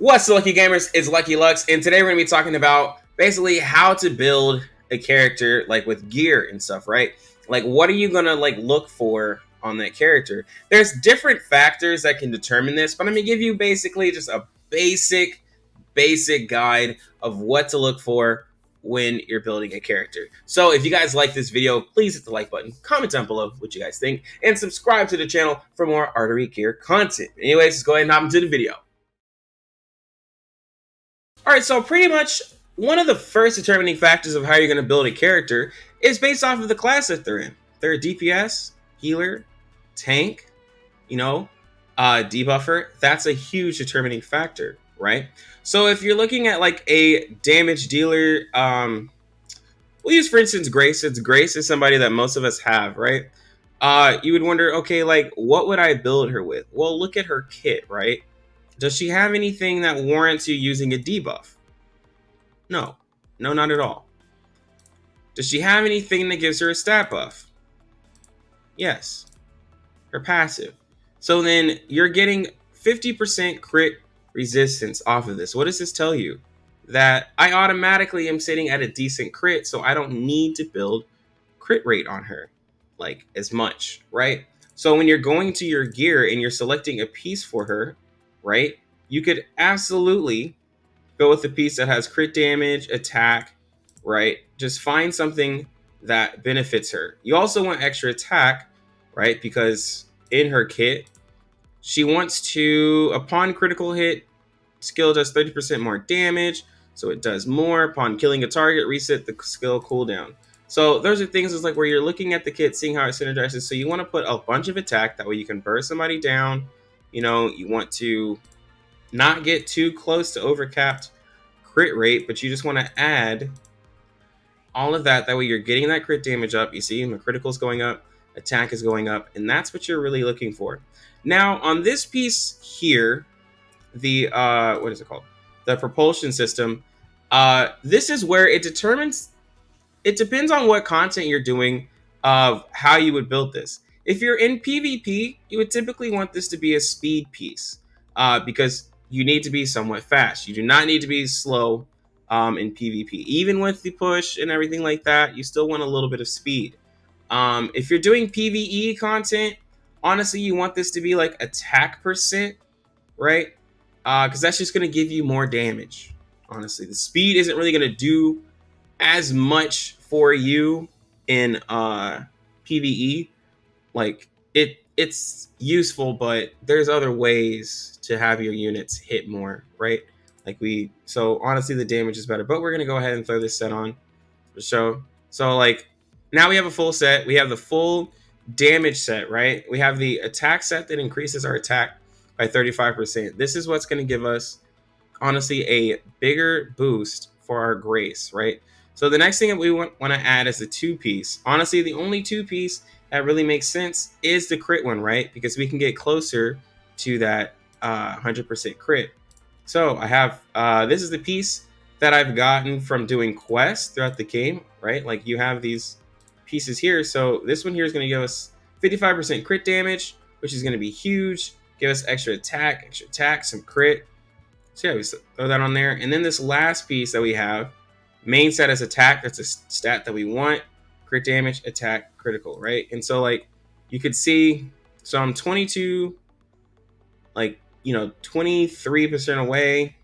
What's up, Lucky Gamers? It's Lucky Lux, and today we're gonna be talking about basically how to build a character like with gear and stuff, right? Like, what are you gonna like look for on that character? There's different factors that can determine this, but I'm gonna give you basically just a basic guide of what to look for when you're building a character. So if you guys like this video, please hit the like button, comment down below what you guys think, and subscribe to the channel for more Artery Gear content. Anyways, let's go ahead and hop into the video. All right, so pretty much one of the first determining factors of how you're going to build a character is based off of the class that they're in. They're a DPS, healer, tank, debuffer. That's a huge determining factor, right? So if you're looking at like a damage dealer, we'll use for instance Grace. Since Grace is somebody that most of us have, right? You would wonder, okay, like what would I build her with? Well, look at her kit, right? Does she have anything that warrants you using a debuff? No. No, not at all. Does she have anything that gives her a stat buff? Yes. Her passive. So then you're getting 50% crit resistance off of this. What does this tell you? That I automatically am sitting at a decent crit, so I don't need to build crit rate on her like as much, right? So when you're going to your gear and you're selecting a piece for her, right, you could absolutely go with the piece that has crit damage, attack, right? Just find something that benefits her. You also want extra attack, right? Because in her kit, she wants to, upon critical hit, skill does 30% more damage. So it does more. Upon killing a target, reset the skill cooldown. So those are things is like where you're looking at the kit, seeing how it synergizes. So you want to put a bunch of attack. That way you can burst somebody down. You want to not get too close to overcapped crit rate, but you just want to add all of that. That way you're getting that crit damage up. You see, my critical is going up, attack is going up, and that's what you're really looking for. Now, on this piece here, the what is it called? The propulsion system. This is where it determines. It depends on what content you're doing of how you would build this. If you're in PvP, you would typically want this to be a speed piece because you need to be somewhat fast. You do not need to be slow in PvP. Even with the push and everything like that, you still want a little bit of speed. If you're doing PvE content, honestly, you want this to be like attack percent, right? Because that's just going to give you more damage. Honestly, the speed isn't really going to do as much for you in PvE. Like it's useful, but there's other ways to have your units hit more, right? So honestly the damage is better, but we're gonna go ahead and throw this set on to show. So like now we have a full set. We have the full damage set, right? We have the attack set that increases our attack by 35%. This is what's going to give us honestly a bigger boost for our Grace, right? So the next thing that we want to add is the 2-piece. Honestly, the only 2-piece that really makes sense is the crit one, right? Because we can get closer to that 100% crit. So I have, this is the piece that I've gotten from doing quests throughout the game, right? Like you have these pieces here. So this one here is going to give us 55% crit damage, which is going to be huge. Give us extra attack, some crit. So yeah, we throw that on there. And then this last piece that we have, main set is attack. That's a stat that we want. Crit damage, attack, critical, right? And so like you could see, so I'm 22, 23% away.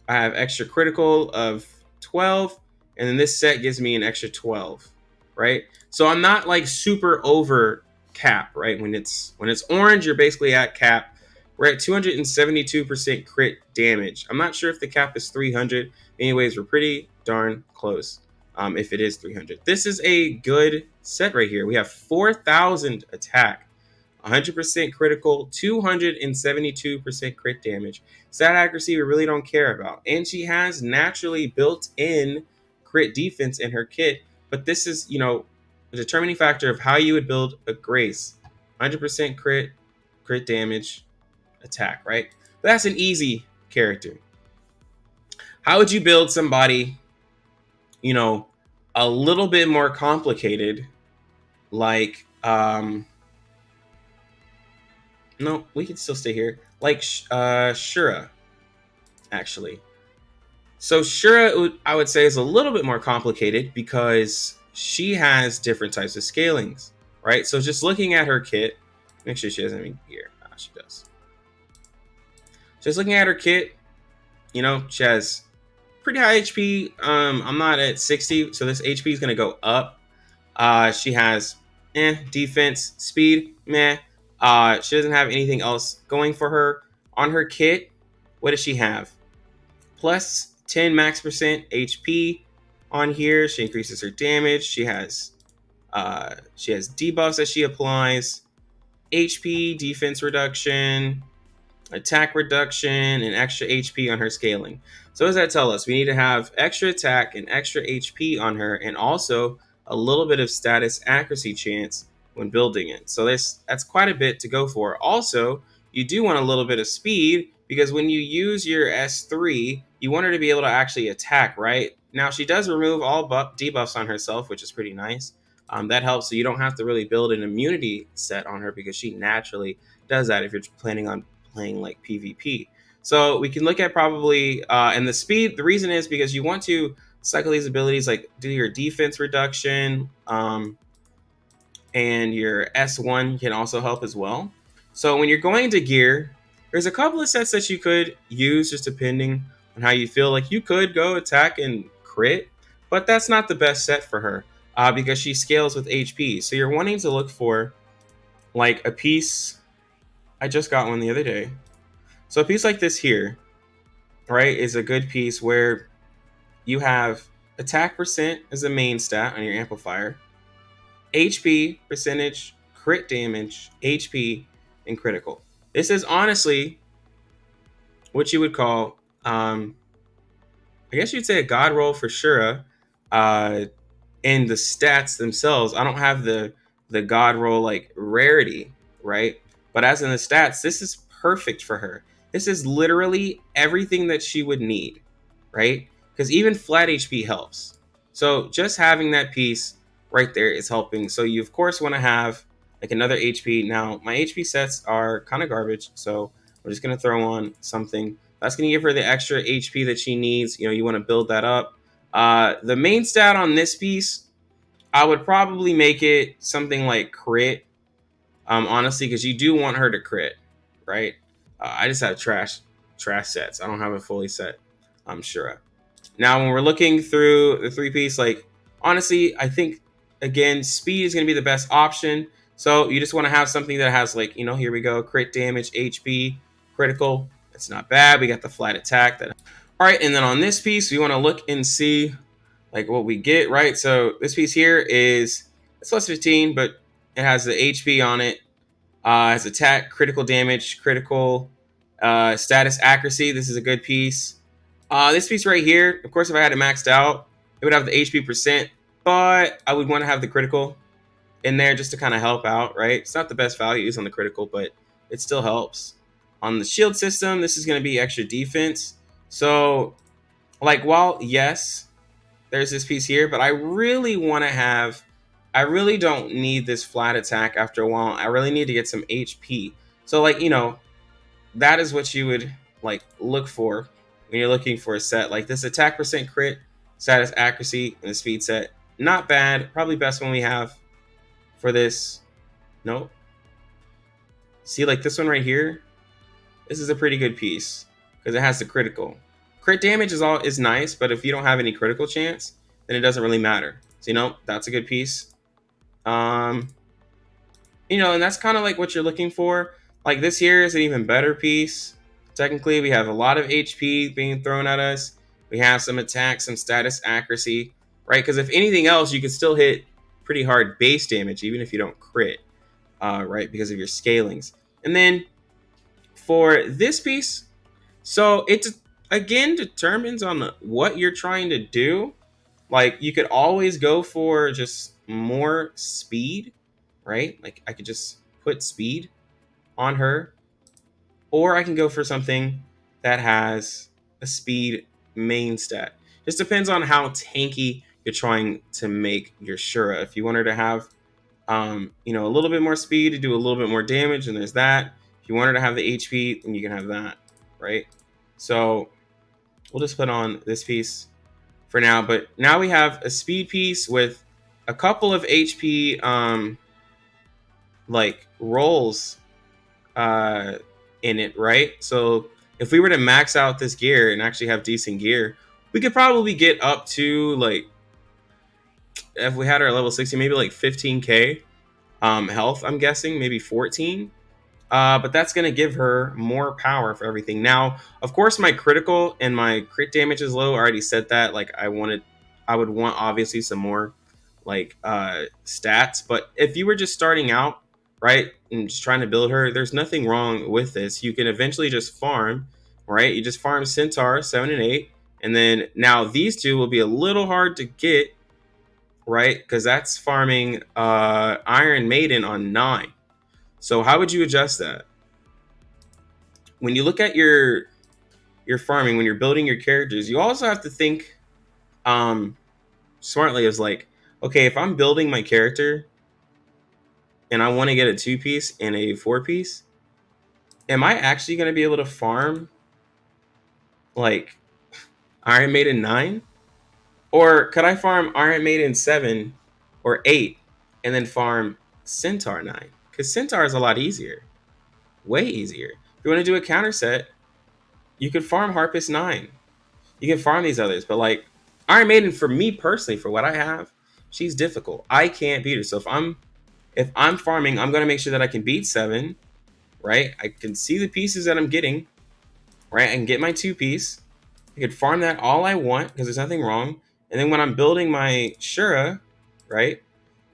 I have extra critical of 12, and then this set gives me an extra 12, right? So I'm not like super over cap, right? When it's orange, you're basically at cap. We're at 272% crit damage. I'm not sure if the cap is 300. Anyways, we're pretty darn close. If it is 300. This is a good set right here. We have 4,000 attack, 100% critical, 272% crit damage. Stat accuracy we really don't care about. And she has naturally built-in crit defense in her kit. But this is, a determining factor of how you would build a Grace. 100% crit damage, attack, right? But that's an easy character. How would you build somebody, a little bit more complicated, like, no, we can still stay here, like Shura. actually. So Shura, I would say, is a little bit more complicated because she has different types of scalings, right? So just looking at her kit, make sure she has any gear. Ah, she does. Just looking at her kit, she has pretty high HP. I'm not at 60, so this HP is going to go up. She has defense, speed, meh. She doesn't have anything else going for her. On her kit, what does she have? Plus 10 max percent HP on here. She increases her damage. She has debuffs that she applies, HP, defense reduction, attack reduction, and extra HP on her scaling. So what does that tell us? We need to have extra attack and extra HP on her, and also a little bit of status accuracy chance when building it. So that's quite a bit to go for. Also, you do want a little bit of speed because when you use your S3, you want her to be able to actually attack, right? Now, she does remove all debuffs on herself, which is pretty nice. That helps, so you don't have to really build an immunity set on her because she naturally does that if you're planning on playing like PvP. So we can look at probably, and the speed, the reason is because you want to cycle these abilities, like do your defense reduction, and your S1 can also help as well. So when you're going to gear, there's a couple of sets that you could use just depending on how you feel. Like you could go attack and crit, but that's not the best set for her because she scales with HP. So you're wanting to look for like a piece. I just got one the other day. So a piece like this here, right, is a good piece where you have attack percent as a main stat on your amplifier, HP percentage, crit damage, HP, and critical. This is honestly what you would call, I guess you'd say a god roll for Shura. In the stats themselves, I don't have the god roll like rarity, right? But as in the stats, this is perfect for her. This is literally everything that she would need, right? Because even flat HP helps. So just having that piece right there is helping. So you of course want to have like another HP. Now my HP sets are kind of garbage, so I'm just gonna throw on something that's gonna give her the extra HP that she needs. You want to build that up. The main stat on this piece, I would probably make it something like crit. Honestly, because you do want her to crit, right? I just have trash sets. I don't have a fully set. I'm sure. Now, when we're looking through the three piece, like honestly, I think again, speed is going to be the best option. So you just want to have something that has like, here we go, crit damage, HP, critical. It's not bad. We got the flat attack. All right, and then on this piece, we want to look and see like what we get, right? So this piece here it's plus 15, but it has the HP on it. Has attack, critical damage, critical status accuracy. This is a good piece. This piece right here, of course, if I had it maxed out, it would have the HP percent, but I would want to have the critical in there just to kind of help out, right? It's not the best values on the critical, but it still helps. On the shield system, this is going to be extra defense. So, like, while, yes, there's this piece here, but I really don't need this flat attack after a while. I really need to get some HP. So, like, that is what you would, like, look for when you're looking for a set. Like, this attack percent crit, status accuracy, and the speed set. Not bad. Probably best one we have for this. Nope. See, like, this one right here? This is a pretty good piece because it has the critical. Crit damage is nice, but if you don't have any critical chance, then it doesn't really matter. So, that's a good piece. And that's kind of like what you're looking for. Like this here is an even better piece. Technically, we have a lot of HP being thrown at us. We have some attack, some status accuracy, right? Because if anything else, you can still hit pretty hard base damage, even if you don't crit, right? Because of your scalings. And then for this piece, so it again determines on what you're trying to do. Like you could always go for just more speed, right? Like I could just put speed on her, or I can go for something that has a speed main stat. Just depends on how tanky you're trying to make your Shura. If you want her to have, a little bit more speed to do a little bit more damage, and there's that. If you want her to have the HP, then you can have that, right? So We'll just put on this piece for now. But now we have a speed piece with a couple of HP like rolls uh, in it, right? So if we were to max out this gear and actually have decent gear, we could probably get up to like, if we had our level 60, maybe like 15k health. I'm guessing maybe 14. But that's going to give her more power for everything. Now, of course, my critical and my crit damage is low. I already said that. Like, I would want obviously some more like stats. But if you were just starting out, right, and just trying to build her, there's nothing wrong with this. You can eventually just farm, right? You just farm Centaur 7 and 8, and then now these two will be a little hard to get, right? Because that's farming Iron Maiden on 9. So how would you adjust that? When you look at your farming, when you're building your characters, you also have to think smartly as like, okay, if I'm building my character and I want to get a 2-piece and a 4-piece, am I actually going to be able to farm like Iron Maiden 9? Or could I farm Iron Maiden 7 or 8 and then farm Centaur 9? Because Centaur is a lot easier. Way easier. If you want to do a counter set, you could farm Harpist 9. You can farm these others, but like Iron Maiden, for me personally, for what I have, she's difficult. I can't beat her. So if I'm farming, I'm gonna make sure that I can beat 7, right? I can see the pieces that I'm getting, right? I can get my 2-piece. I could farm that all I want because there's nothing wrong. And then when I'm building my Shura, right?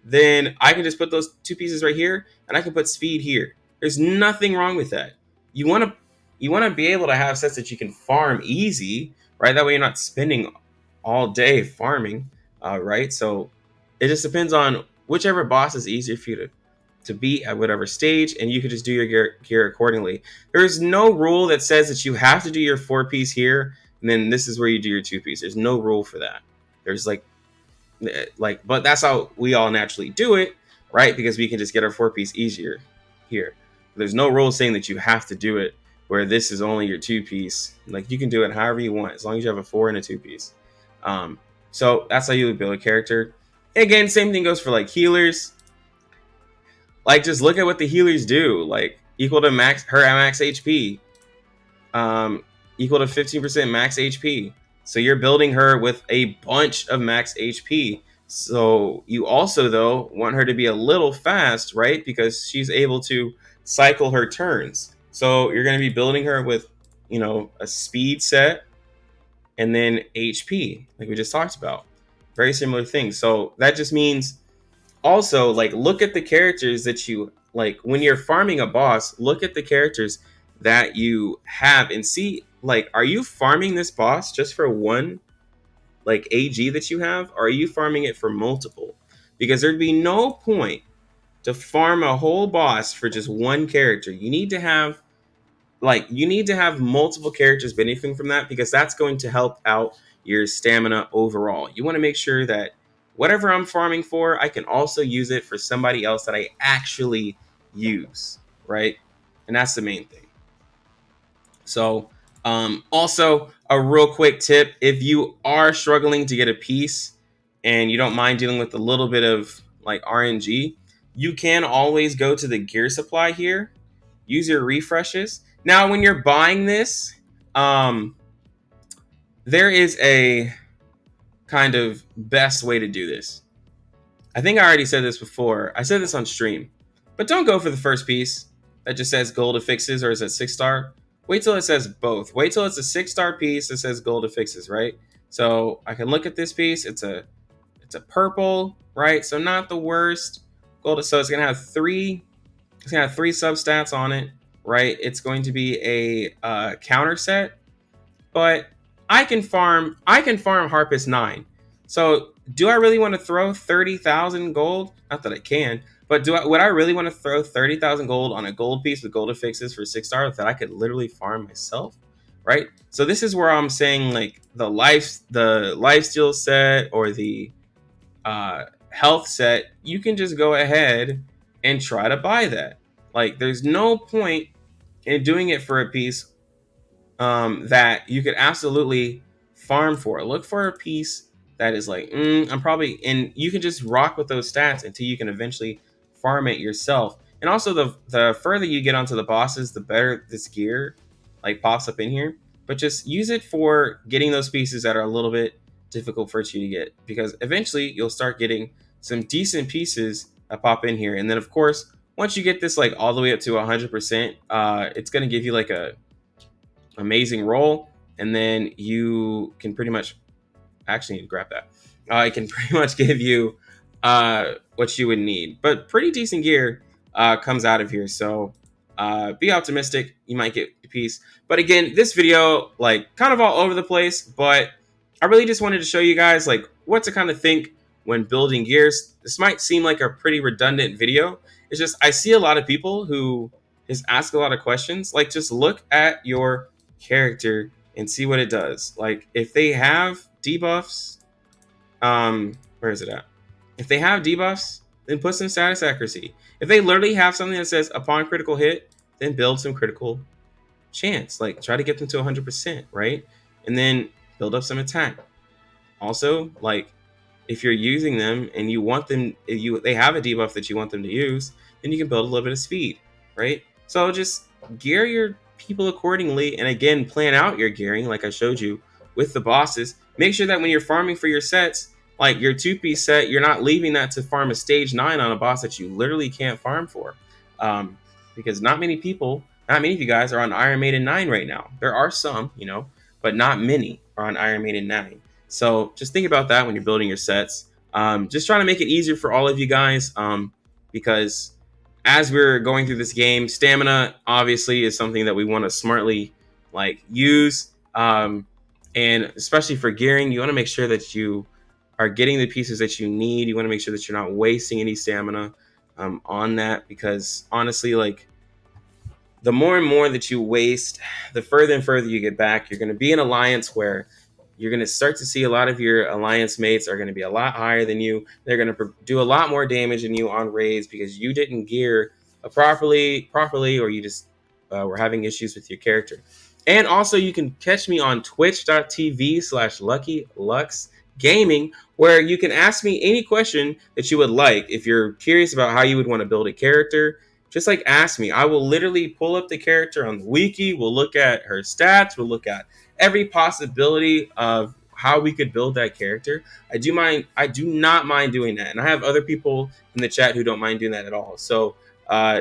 Then I can just put those 2 pieces right here, and I can put speed here. There's nothing wrong with that. You want to be able to have sets that you can farm easy, right? That way you're not spending all day farming, right? So it just depends on whichever boss is easier for you to beat at whatever stage, and you can just do your gear accordingly. There's no rule that says that you have to do your 4-piece here, and then this is where you do your 2-piece. There's no rule for that. There's but that's how we all naturally do it, right? Because we can just get our 4-piece easier here. There's no rule saying that you have to do it where this is only your 2-piece. Like, you can do it however you want as long as you have a 4 and a 2-piece. So that's how you would build a character. Again, same thing goes for like healers. Like, just look at what the healers do. Like, equal to max HP, equal to 15% max HP. So you're building her with a bunch of max HP. So you also, though, want her to be a little fast, right? Because she's able to cycle her turns. So you're going to be building her with, a speed set and then HP, like we just talked about. Very similar things. So that just means also, like, look at the characters that you, like, when you're farming a boss, look at the characters that you have and see, like, are you farming this boss just for one, like, AG that you have? Or are you farming it for multiple? Because there'd be no point to farm a whole boss for just one character. You need to have multiple characters benefiting from that, because that's going to help out your stamina overall. You want to make sure that whatever I'm farming for, I can also use it for somebody else that I actually use, right? And that's the main thing. So, also a real quick tip: if you are struggling to get a piece and you don't mind dealing with a little bit of like RNG, you can always go to the gear supply here, use your refreshes. Now, when you're buying this, there is a kind of best way to do this. I think I already said this before. I said this on stream, but don't go for the first piece that just says gold affixes or is it 6-star. Wait till it says both. Wait till it's a 6-star piece that says gold affixes, right? So I can look at this piece. It's a purple, right? So not the worst gold. So it's gonna have three substats on it, right? It's going to be a counter set, but I can farm Harpist 9. So do I really want to throw 30,000 gold? Not that I can, but would I really want to throw 30,000 gold on a gold piece with gold affixes for 6-star that I could literally farm myself, right? So this is where I'm saying, like, the lifesteal set or the health set, you can just go ahead and try to buy that. Like, there's no point in doing it for a piece that you could absolutely farm for. Look for a piece that is like, I'm probably, and you can just rock with those stats until you can eventually farm it yourself. And also, the further you get onto the bosses, the better this gear like pops up in here. But just use it for getting those pieces that are a little bit difficult for you to get, because eventually you'll start getting some decent pieces that pop in here. And then of course, once you get this like all the way up to 100%, it's going to give you like a amazing roll, and then you can pretty much actually grab that. It can pretty much give you what you would need, but pretty decent gear comes out of here. So be optimistic, you might get a piece. But again, this video like kind of all over the place, but I really just wanted to show you guys like what to kind of think when building gears. This might seem like a pretty redundant video. It's just I see a lot of people who just ask a lot of questions. Like, just look at your character and see what it does. Like, if they have debuffs, where is it at? If they have debuffs, then put some status accuracy. If they literally have something that says upon critical hit, then build some critical chance. Like, try to get them to 100%, right? And then build up some attack. Also, like, if you're using them and you want them, if they have a debuff that you want them to use, then you can build a little bit of speed, right? So just gear your people accordingly, and again, plan out your gearing like I showed you with the bosses. Make sure that when you're farming for your sets, like your 2-piece set, you're not leaving that to farm a stage 9 on a boss that you literally can't farm for, because not many of you guys are on Iron Maiden 9 right now. There are some, you know, but not many are on Iron Maiden 9. So just think about that when you're building your sets. Just trying to make it easier for all of you guys, because as we're going through this game, stamina obviously is something that we want to smartly like use, and especially for gearing, you want to make sure that you are getting the pieces that you need. You want to make sure that you're not wasting any stamina on that, because honestly, like, the more and more that you waste, the further and further you get back. You're going to be in alliance where you're going to start to see a lot of your alliance mates are going to be a lot higher than you. They're going to do a lot more damage than you on raids because you didn't gear properly, or you just were having issues with your character. And also, you can catch me on twitch.tv/LuckyLuxGaming, where you can ask me any question that you would like. If you're curious about how you would want to build a character, just like ask me. I will literally pull up the character on the wiki. We'll look at her stats. We'll look at every possibility of how we could build that character. I do not mind doing that. And I have other people in the chat who don't mind doing that at all. So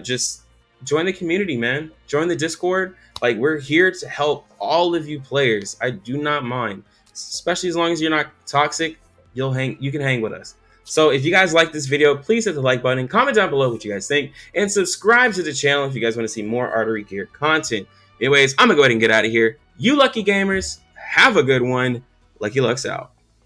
just join the community, man. Join the Discord. Like, we're here to help all of you players. I do not mind, especially as long as you're not toxic. You can hang with us. So if you guys like this video, please hit the like button, comment down below what you guys think, and subscribe to the channel if you guys want to see more Artery Gear content. Anyways, I'm going to go ahead and get out of here. You lucky gamers, have a good one. Lucky Lux out.